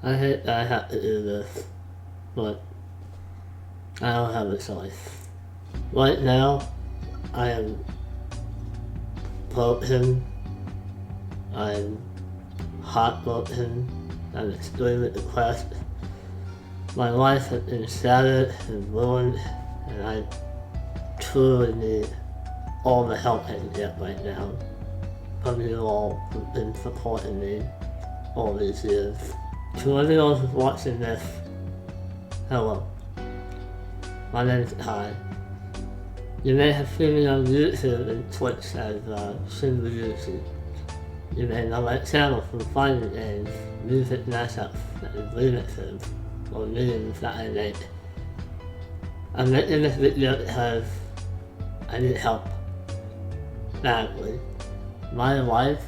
I hate that I have to do this, but I don't have a choice. Right now, I am broken, I'm heartbroken, I'm extremely depressed. My life has been shattered and ruined, and I truly need all the help I can get right now from you all who've been supporting me all these years. To anyone who's watching this, hello. My name is Kai. You may have seen me on YouTube and Twitch as Shin-Ryuuji. You may know my channel from fighting games, music mashups, and remixes, or memes that I make. I'm making this video because I need help. Badly. My life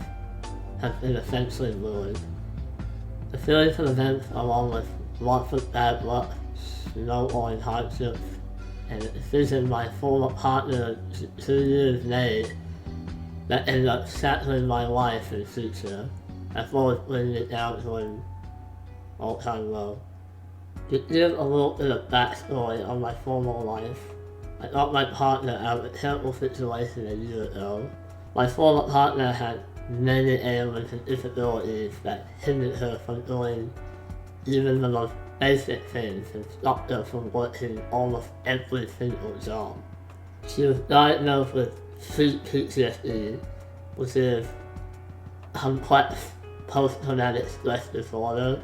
has been essentially ruined. A series of events along with lots of bad luck, snowballing hardships, and a decision my former partner 2 years made that ended up shattering my life and future, as well as bringing it down to an all-time low. To give a little bit of backstory on my former life, I got my partner out of a terrible situation a year ago. My former partner had many ailments and disabilities that hindered her from doing even the most basic things and stopped her from working almost every single job. She was diagnosed with PTSD, which is complex post-traumatic stress disorder.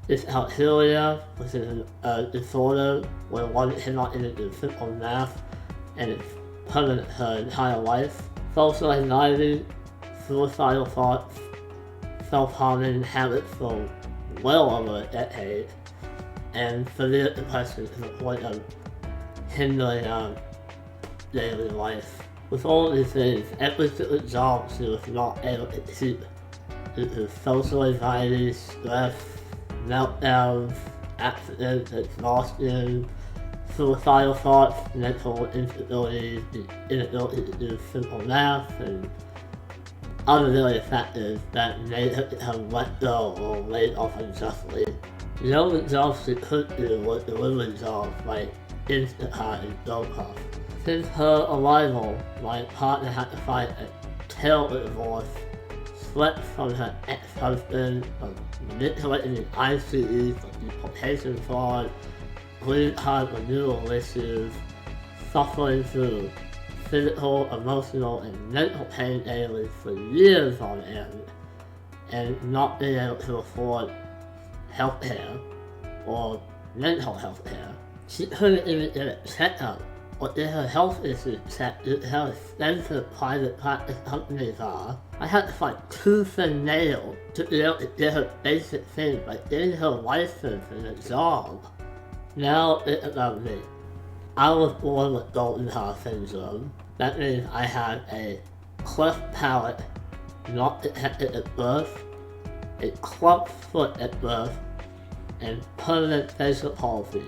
Dyscalculia, which is a disorder where one cannot even do simple math and it's permanent her entire life. Social anxiety, suicidal thoughts, self-harming habits for well over a decade, and severe depression to the point of hindering daily life. With all these things, every single job she was not able to keep due to social anxiety, stress, meltdowns, accidents, exhaustion, suicidal thoughts, mental instability, the inability to do simple math, and other various factors that made her become let go or laid off unjustly. The only jobs she could do were delivery jobs like Instacart and GoFundMe. Since her arrival, my partner had to fight a terrible divorce, threats from her ex-husband, manipulating the ICE for deportation fraud, green card renewal issues, suffering through physical, emotional, and mental pain daily for years on end, and not being able to afford healthcare or mental health care. She couldn't even get a checkup or get her health issues checked due to how expensive private practice companies are. I had to fight tooth and nail to be able to get her basic things like getting her license and a job. Now it's about me. I was born with golden heart syndrome. That means I have a cleft palate not detected at birth, a clumped foot at birth, and permanent facial palsy,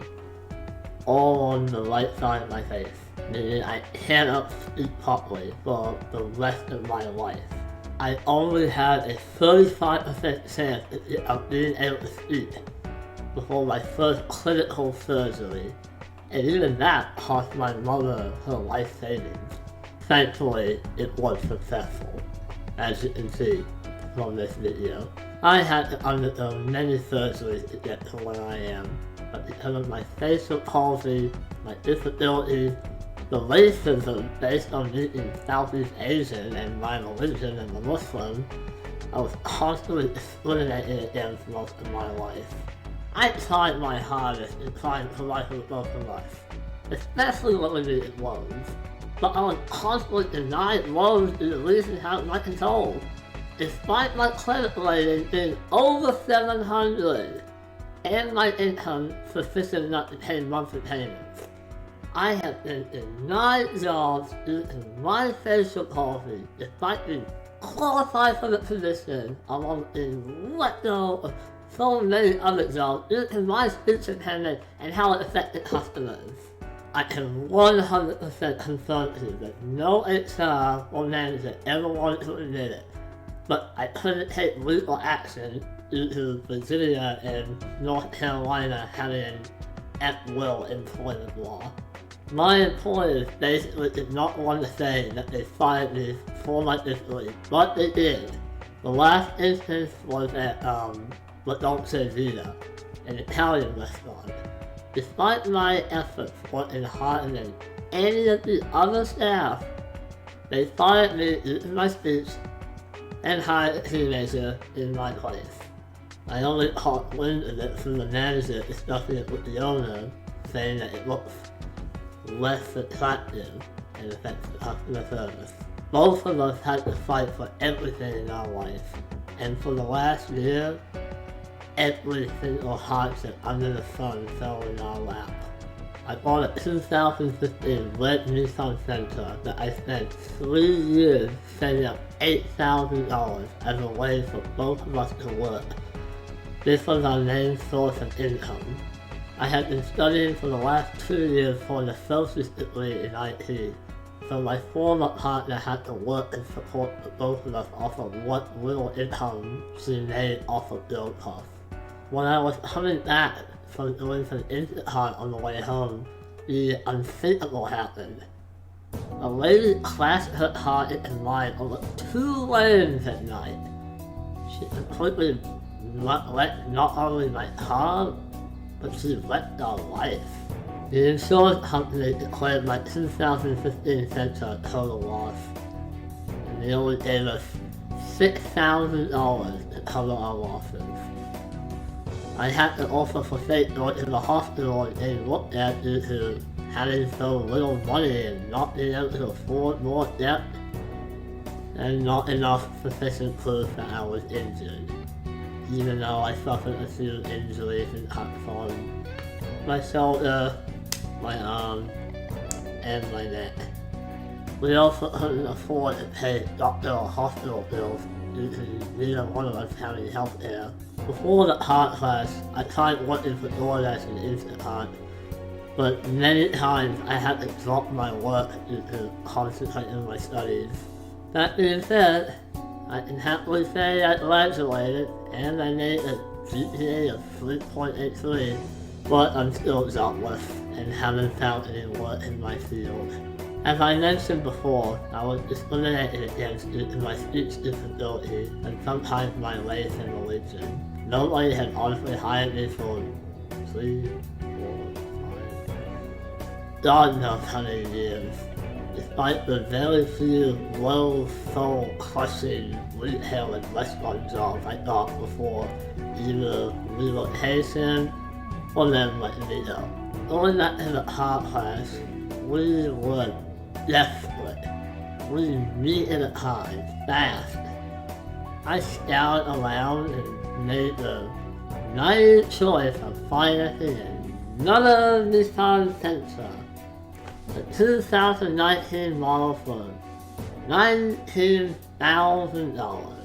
all on the right side of my face, meaning I cannot speak properly for the rest of my life. I only had a 35% chance of being able to speak before my first clinical surgery, and even that cost my mother her life savings. Thankfully, it was successful, as you can see from this video. I had to undergo many surgeries to get to where I am, but because of my facial palsy, my disability, the racism based on being Southeast Asian and my religion and a Muslim, I was constantly discriminated against most of my life. I tried my hardest in trying to provide a broken life, especially when we needed loans, but I was constantly denied loans due to reasons out of my control. Despite my credit rating being over 700 and my income sufficient enough to pay monthly payments, I have been denied jobs due to my facial palsy despite being qualified for the position, along with being let go of so many other jobs due to my speech impediment and how it affected customers. I am 100% confirmed that no HR or manager ever wanted to admit it, but I couldn't take legal action due to Virginia and North Carolina having an at-will employment law. My employers basically did not want to say that they fired me for my disability, but they did. The last instance was at But Don't Say Vita, an Italian restaurant. Despite my efforts working harder than any of the other staff, they fired me due to my speech and hired a teenager in my place. I only caught wind of it from the manager discussing it with the owner, saying that it looks less attractive and affects the customer service. Both of us had to fight for everything in our life, and for the last year, every single hardship under the sun fell in our lap. I bought a 2015 red Nissan Sentra that I spent 3 years saving up $8,000 as a way for both of us to work. This was our main source of income. I had been studying for the last 2 years for an associate's degree in IT, so my former partner had to work and support both of us off of what little income she made off of build costs. When I was coming back from doing some Instacart on the way home, the unthinkable happened. A lady crashed her car into mine over 2 lanes at night. She completely wrecked not only my car, but she wrecked our life. The insurance company declared my 2015 Sentra total loss, and they only gave us $6,000 to cover our losses. I had to also forsake going to the hospital and getting looked at due to having so little money and not being able to afford more debt, and not enough sufficient proof that I was injured, even though I suffered a few injuries and cuts on my shoulder, my arm, and my neck. We also couldn't afford to pay doctor or hospital bills due to neither one of us having health care. Before the car crash, I tried working for DoorDash and Instacart, but many times I had to drop my work due to concentrating on my studies. That being said, I can happily say I graduated and I made a GPA of 3.83, but I'm still jobless and haven't found any work in my field. As I mentioned before, I was discriminated against due to my speech disability and sometimes my race and religion. Nobody had honestly hired me for 3, 4, 5, God knows how many years. Despite the very few low soul crushing retail and restaurant jobs I got before either relocation or them letting me go. Going back to the car crash, we were desperate. We needed a car fast. I scoured around and made the naive choice of financing another Nissan Sentra, a 2019 model for $19,000.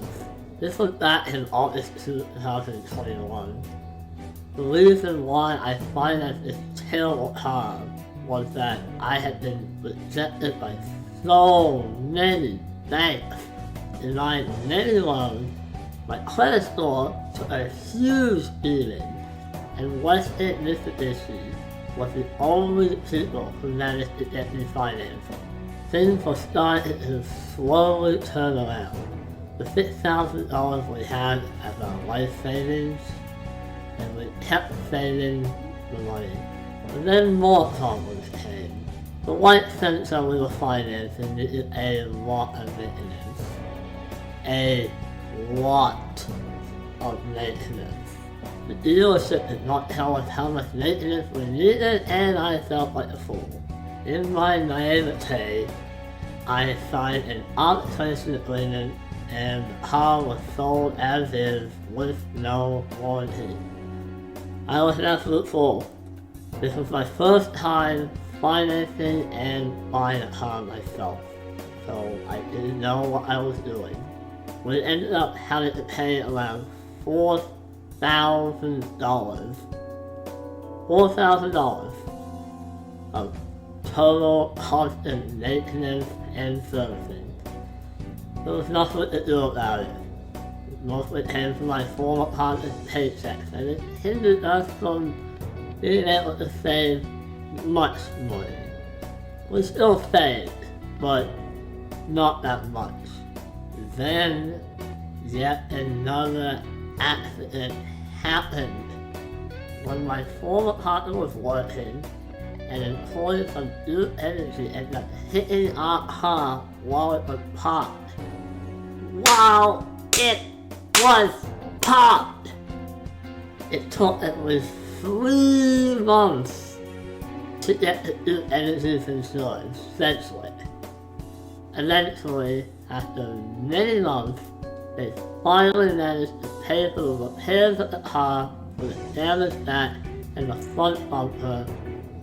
This was back in August 2021. The reason why I financed this terrible car was that I had been rejected by so many banks in my many loans. My credit score took a huge beating, and Western Mitsubishi was the only people who managed to get me financing. Things were starting to slowly turn around. The $6,000 we had as our life savings, and we kept saving the money. And then more problems came. The white Sentra we were financing needed a lot of maintenance. A lot of maintenance. The dealership did not tell us how much maintenance we needed, and I felt like a fool. In my naivete, I signed an arbitration agreement, and the car was sold as is with no warranty. I was an absolute fool. This was my first time financing and buying a car myself, so I didn't know what I was doing. We ended up having to pay around $4,000 of total constant maintenance and servicing. There was nothing to do about it. Mostly came from my former partner's paychecks, and it hindered us from being able to save much money. We still saved, but not that much. Then, yet another accident happened. When my former partner was working, an employee from Duke Energy ended up hitting our car while it was parked. While it was parked! It took at least 3 months to get the Duke Energy's insurance, essentially. Eventually, after many months, they finally managed to pay for the repairs of the car, for the damaged back and the front bumper,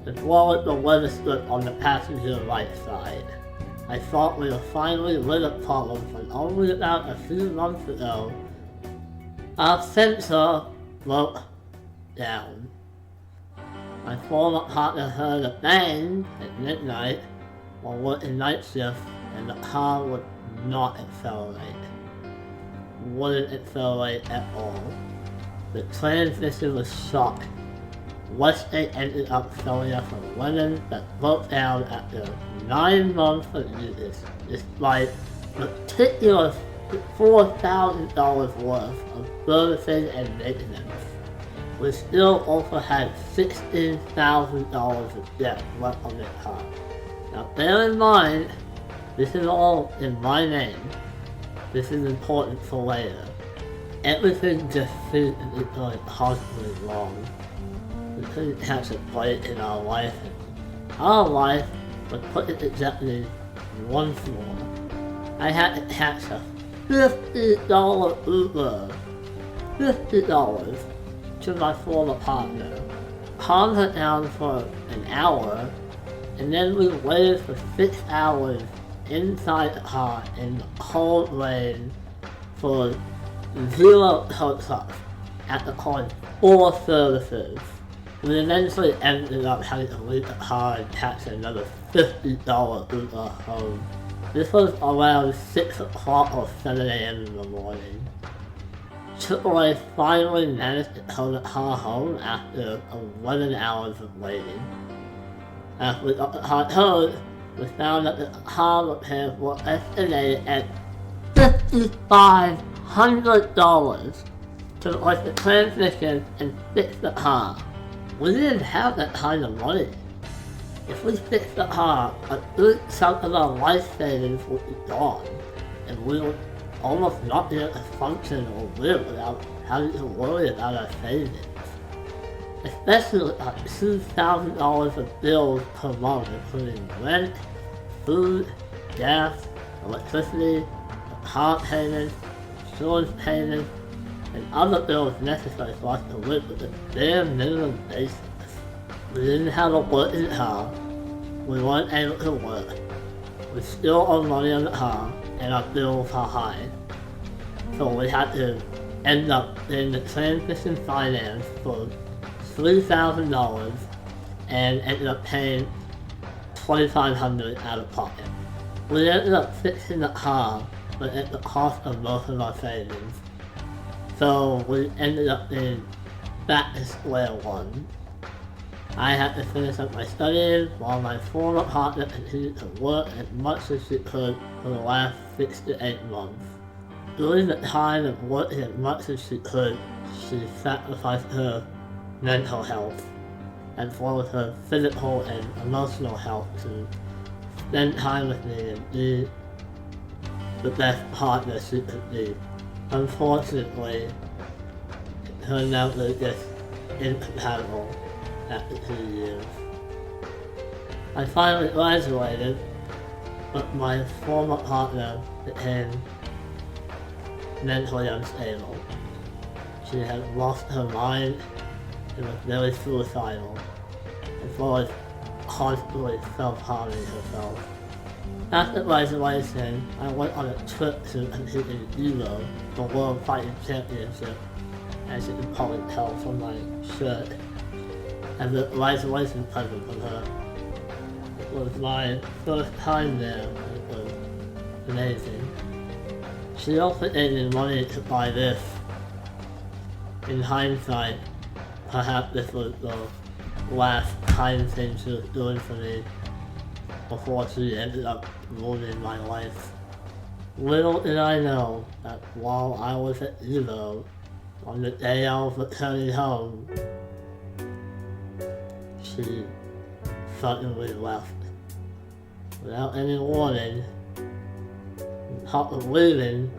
as well as the weather strip on the passenger right side. I thought we were finally rid of problems when only about a few months ago, our sensor broke down. My former partner heard a bang at midnight while working night shift, and the car would not accelerate. Wouldn't accelerate at all. The transmission was shot. Westgate ended up selling us a lemon that broke down after 9 months of use, despite meticulous $4,000 worth of servicing and maintenance. We still also had $16,000 of debt left on the car. Now bear in mind, this is all in my name. This is important for later. Everything just seemed to be going constantly wrong. We couldn't catch a break in our life, and our life was put into jeopardy once more. I had to catch a $50 Uber. $50 to my former partner. Calmed her down for an hour, and then we waited for 6 hours inside the car in the cold rain for 0 tow-trucks after calling 4 services. We eventually ended up having to leave the car and catch another $50 Uber home. This was around 6 o'clock or 7 a.m. in the morning. AAA finally managed to tow the car home after 11 hours of waiting. After we got the car towed, we found that the car repairs were estimated at $5,500 to replace the transmission and fix the car. We didn't have that kind of money. If we fixed the car, a good chunk of our life savings would be gone, and we would almost not be able to function or live without having to worry about our savings. Especially with our $2,000 of bills per month, including rent, food, gas, electricity, car payments, insurance payments, and other bills necessary for us to live with a bare minimum basis. We didn't have a working car, we weren't able to work, we still owe money on the car, and our bills are high. So we had to end up in the transmission finance for $3,000 and ended up paying $2,500 out of pocket. We ended up fixing the car, but at the cost of most of our savings. So we ended up being back to square one. I had to finish up my studies while my former partner continued to work as much as she could for the last 6 to 8 months. During the time of working as much as she could, she sacrificed her mental health, as well as her physical and emotional health, to spend time with me and be the best partner she could be. Unfortunately, it turned out that just incompatible after 2 years. I finally graduated, but my former partner became mentally unstable. She had lost her mind and was very suicidal, as well as constantly self-harming herself. After graduation, I went on a trip to compete in judo, the World Fighting Championship, as you can probably tell from my shirt, as a graduation present from her. It was my first time there, and it was amazing. She also gave me money to buy this. In hindsight, perhaps this was the last kind thing she was doing for me before she ended up ruining my life. Little did I know that while I was at Evo, on the day I was returning home, she suddenly left. Without any warning, on top of leaving,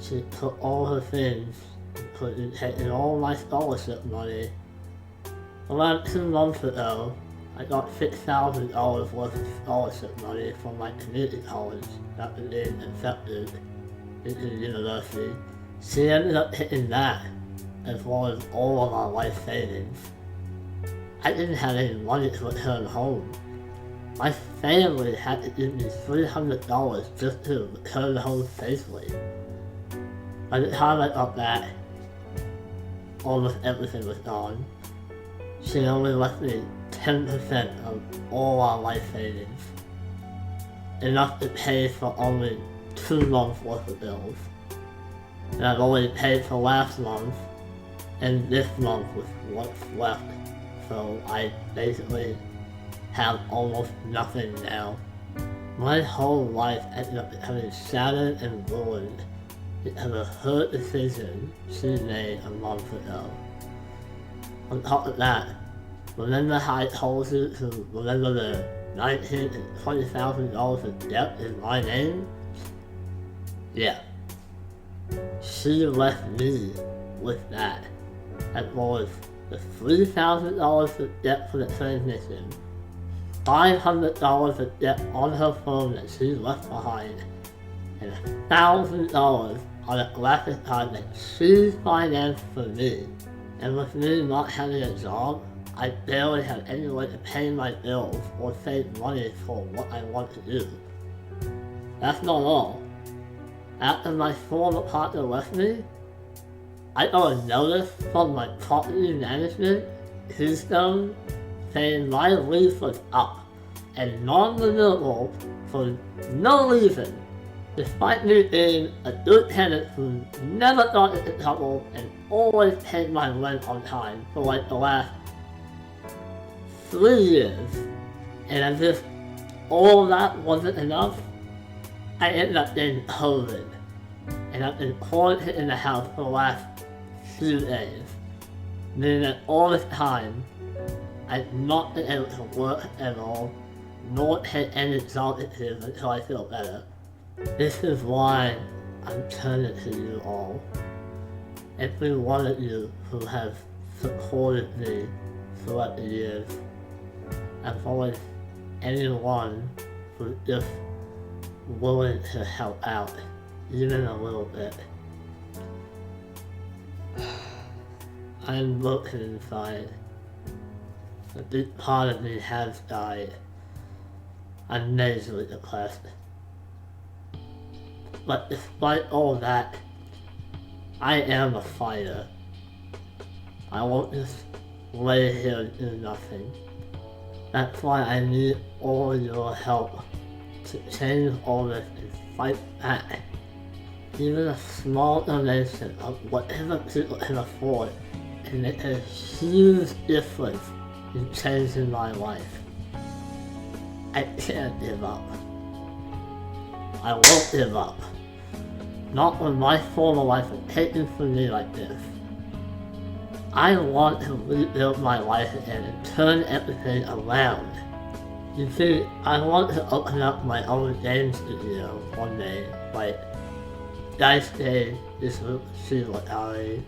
she took all her things, including taking all my scholarship money. Around 2 months ago, I got $6,000 worth of scholarship money from my community college that was being accepted into the university. She ended up taking that, as well as all of our life savings. I didn't have any money to return home. My family had to give me $300 just to return home safely. By the time I got back, almost everything was gone. She only left me 10% of all our life savings, enough to pay for only 2 months worth of bills. And I've already paid for last month, and this month was what's left, so I basically have almost nothing now. My whole life ended up becoming shattered and ruined because of her decision she made a month ago. On top of that, remember how I told you to remember the $19,000 and $20,000 of debt in my name? Yeah. She left me with that, as well as the $3,000 of debt for the transmission, $500 of debt on her phone that she left behind, and $1,000 on a graphic card that she financed for me. And with me not having a job, I barely have any way to pay my bills or save money for what I want to do. That's not all. After my former partner left me, I got a notice from my property management system saying my lease was up and non-renewable for no reason, despite me being a good tenant who never got into trouble and always paid my rent on time for like the last 3 years. And as if all that wasn't enough, I ended up getting COVID, and I've been quarantined in the house for the last few days, meaning that all this time, I've not been able to work at all, nor take any job interviews until I feel better. This is why I'm turning to you all. Every one of you who have supported me throughout the years, as well as anyone who's just willing to help out, even a little bit. I'm looking inside. A big part of me has died. I'm majorly depressed. But despite all that, I am a fighter. I won't just lay here and do nothing. That's why I need all your help to change all this and fight back. Even a small donation of whatever people can afford can make a huge difference in changing my life. I can't give up. I won't give up. Not when my former life is taken from me like this. I want to rebuild my life again and turn everything around. You see, I want to open up my own game studio one day, like Dice Day, this will see what I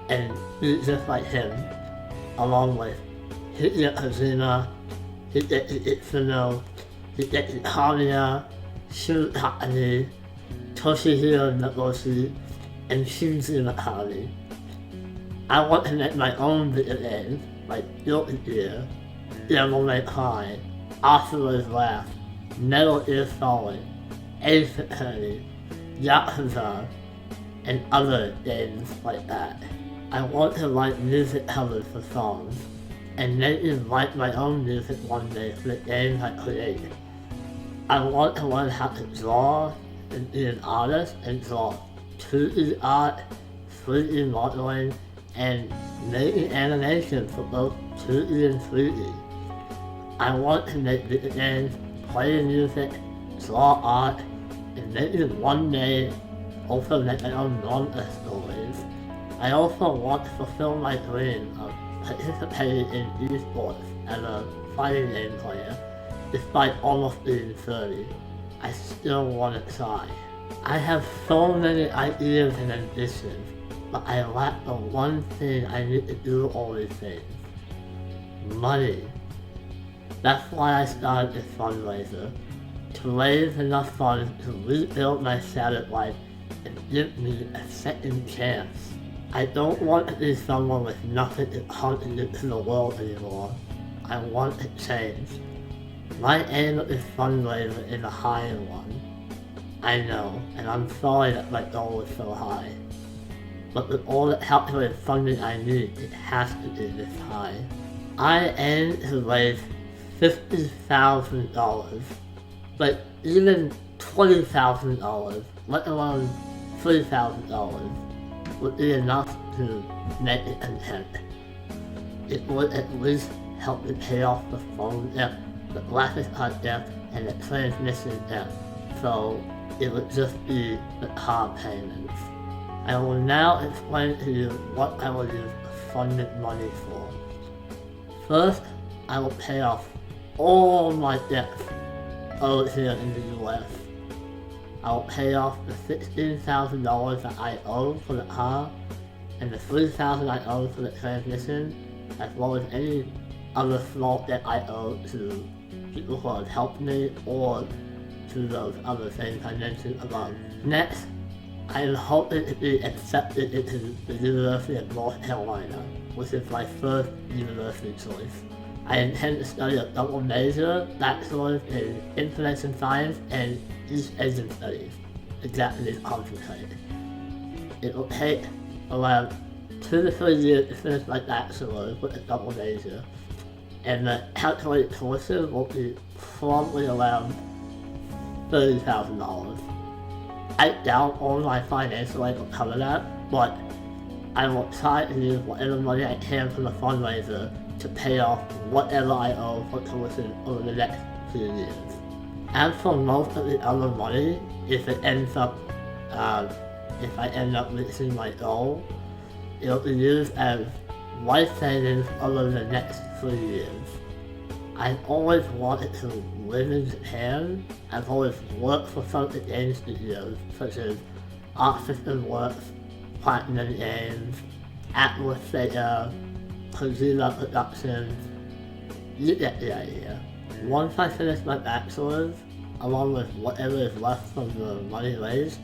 and be just like him, along with Hideki Kojima, Hideki Itsuno, Hideki Kamiya, Shu Takagi, Toshihiro Nagoshi, and Shinji Mikami. I want to make my own video games, like Guilty Gear, Devil May Cry, Asura's Wrath, Metal Gear Solid, Ace Attorney, Yakuza, and other games like that. I want to write music covers for songs, and maybe write my own music one day for the games I create. I want to learn how to draw in being honest and draw 2D art, 3D modeling, and making animation for both 2D and 3D. I want to make video games, play music, draw art, and maybe one day also make my own manga stories. I also want to fulfill my dream of participating in esports as a fighting game player. Despite almost being 30, I still want to try. I have so many ideas and ambitions, but I lack the one thing I need to do all these things. Money. That's why I started this fundraiser, to raise enough funds to rebuild my shattered life and give me a second chance. I don't want to be someone with nothing to contribute to the world anymore. I want to change. My aim at this fundraiser is a higher one. I know, and I'm sorry that my goal is so high. But with all the calculated funding I need, it has to be this high. I aim to raise $50,000, but even $20,000, let alone $3,000, would be enough to make it content. It would at least help me pay off the phone debt, the graphics card debt, and the transmission debt, so it would just be the car payments. I will now explain to you what I will use the funded money for. First, I will pay off all my debts owed here in the US. I will pay off the $16,000 that I owe for the car, and the $3,000 I owe for the transmission, as well as any other small debt I owe to people who have helped me or to those other things I mentioned above. Next, I am hoping to be accepted into the University of North Carolina, which is my first university choice. I intend to study a double major, bachelor's in information science and East Asian studies, a Japanese concentrate. It will take around 2 to 3 years to finish my bachelor's with a double major, and the calculated tuition will be probably around $30,000. I doubt all my financial aid will cover that, but I will try to use whatever money I can from the fundraiser to pay off whatever I owe for tuition over the next few years. As for most of the other money, if I end up reaching my goal, it will be used as life savings over the next 3 years. I've always wanted to live in Japan. I've always worked for some of the game studios, such as Art System Works, Platinum Games, Atlas Sega, Kojima Productions. You get the idea. Once I finish my bachelor's, along with whatever is left from the money raised,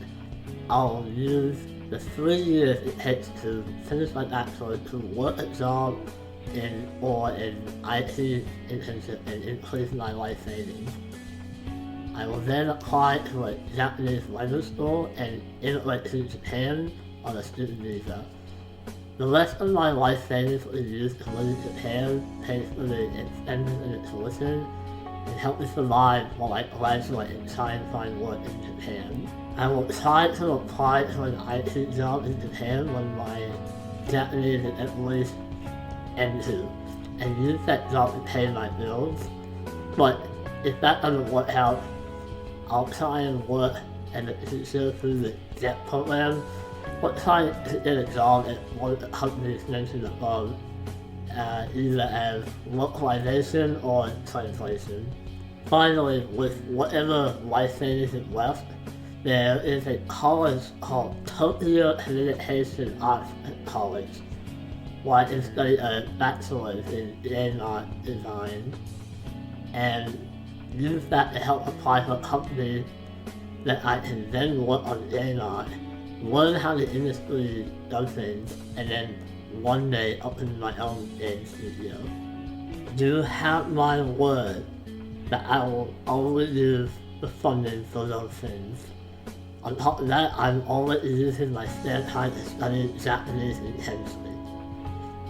I'll use the 3 years it takes to finish my bachelor's to work a job in IT internship and increase my life savings. I will then apply to a Japanese language school and immigrate to Japan on a student visa. The rest of my life savings will be used to live in Japan, pay for the expenses and the tuition, and help me survive while I graduate and try and find work in Japan. I will try to apply to an IT job in Japan when my Japanese is at least N2, and use that job to pay my bills. But if that doesn't work out, I'll try and work as a teacher through the JET program, or try to get a job at one of the companies mentioned above, either as localization or translation. Finally, with whatever life savings is left, there is a college called Tokyo Communication Arts College, where I can study a bachelor's in game art design, and use that to help apply for a company that I can then work on game art, learn how the industry does things, and then one day open my own game studio. You have my word that I will always use the funding for those things. On top of that, I'm already using my spare time to study Japanese intensely.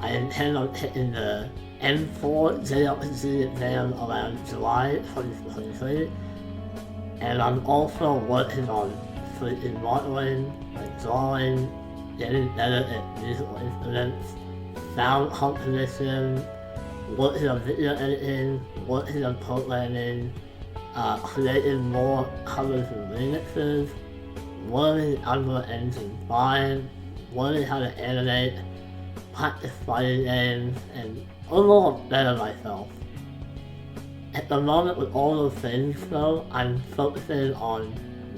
I intend on taking the M4 JLPG exam around July 2023, And I'm also working on 3D modeling, like drawing, getting better at musical instruments, sound composition, working on video editing, working on programming, creating more covers and remixes, learning Unreal Engine 5, learning how to animate, practice fighting games, and overall better myself. At the moment with all those things though, I'm focusing on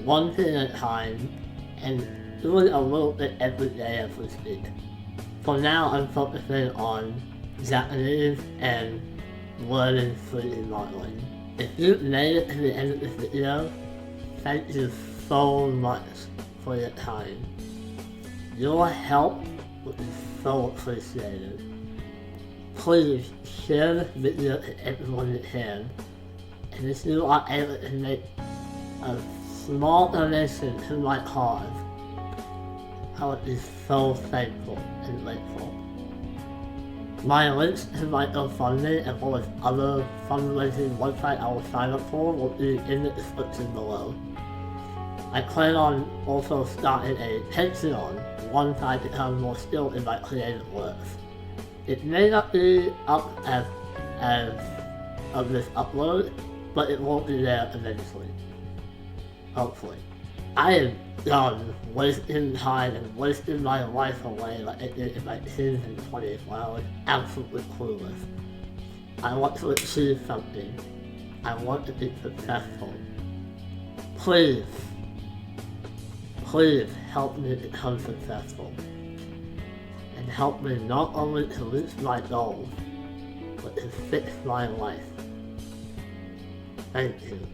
one thing at a time and doing a little bit every day as we speak. For now I'm focusing on Japanese and learning 3D modeling. If you made it to the end of this video, thank you so much for your time. Your help would be so appreciated. Please share this video to everyone you can, and if you are able to make a small donation to my cause, I would be so thankful and grateful. My links to my GoFundMe as well as other fundraising website I will sign up for will be in the description below. I plan on also starting a Patreon once I become more skilled in my creative works. It may not be up as of this upload, but it will be there eventually. Hopefully. I am done wasting time and wasting my life away like I did in my teens and 20s when I was absolutely clueless. I want to achieve something. I want to be successful. Please help me become successful. And help me not only to reach my goals, but to fix my life. Thank you.